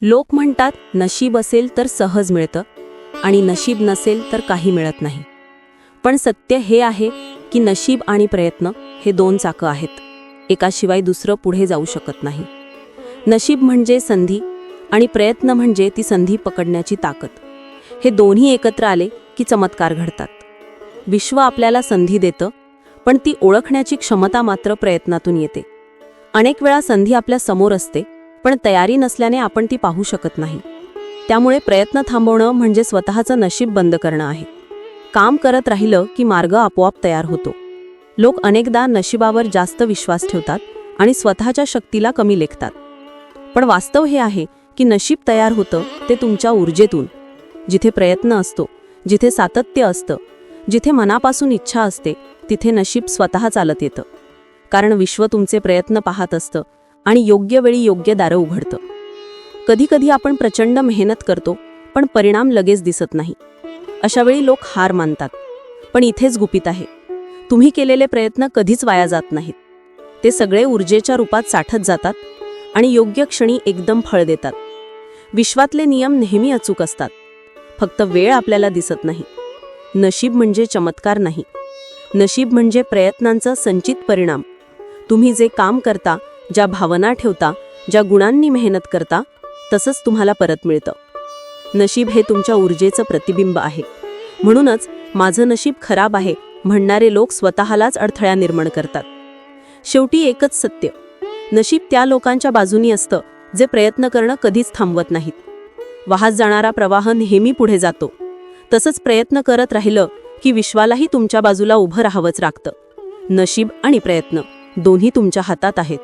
लोक म्हणतात नशीब असेल तर सहज मिळतं आणि नशीब नसेल तर काही मिळत नाही. पण सत्य हे आहे की नशीब आणि प्रयत्न हे दोन चाकं आहेत. एकाशिवाय दुसरं पुढे जाऊ शकत नाही. नशीब म्हणजे संधी आणि प्रयत्न म्हणजे ती संधी पकडण्याची ताकद. हे दोन्ही एकत्र आले की चमत्कार घडतात. विश्व आपल्याला संधी देतं, पण ती ओळखण्याची क्षमता मात्र प्रयत्नातून येते. अनेक वेळा संधी आपल्या समोर असते, पण तयारी नसल्याने आपण ती पाहू शकत नाही. त्यामुळे प्रयत्न थांबवणं म्हणजे स्वतःचं नशीब बंद करणं आहे. काम करत राहिलं की मार्ग आपोआप तयार होतो. लोक अनेकदा नशिबावर जास्त विश्वास ठेवतात आणि स्वतःच्या शक्तीला कमी लेखतात. पण वास्तव हे आहे की नशीब तयार होतं ते तुमच्या ऊर्जेतून. जिथे प्रयत्न असतो, जिथे सातत्य असतं, जिथे मनापासून इच्छा असते, तिथे नशीब स्वतः चालत येतं. कारण विश्व तुमचे प्रयत्न पाहत असतं आणि योग्य वेळी योग्य दारं उघडतं. कधीकधी आपण प्रचंड मेहनत करतो, पण परिणाम लगेच दिसत नाही. अशा वेळी लोक हार मानतात. पण इथेच गुपित आहे. तुम्ही केलेले प्रयत्न कधीच वाया जात नाहीत. ते सगळे ऊर्जेच्या रूपात साठत जातात आणि योग्य क्षणी एकदम फळ देतात. विश्वातले नियम नेहमी अचूक असतात. फक्त वेळ आपल्याला दिसत नाही. नशीब म्हणजे चमत्कार नाही. नशीब म्हणजे प्रयत्नांचा संचित परिणाम. तुम्ही जे काम करता, ज्या भावना ठेवता, ज्या गुणांनी मेहनत करता, तसंच तुम्हाला परत मिळतं. नशीब हे तुमच्या ऊर्जेचं प्रतिबिंब आहे. म्हणूनच माझं नशीब खराब आहे म्हणणारे लोक स्वतःलाच अडथळा निर्माण करतात. शेवटी एकच सत्य, नशीब त्या लोकांच्या बाजूनी असतं जे प्रयत्न करणं कधीच थांबवत नाहीत. वाहत जाणारा प्रवाह नेहमी पुढे जातो. तसंच प्रयत्न करत राहिलं की विश्वालाही तुमच्या बाजूला उभं राहावंच लागतं. नशीब आणि प्रयत्न दोन्ही तुमच्या हातात आहेत.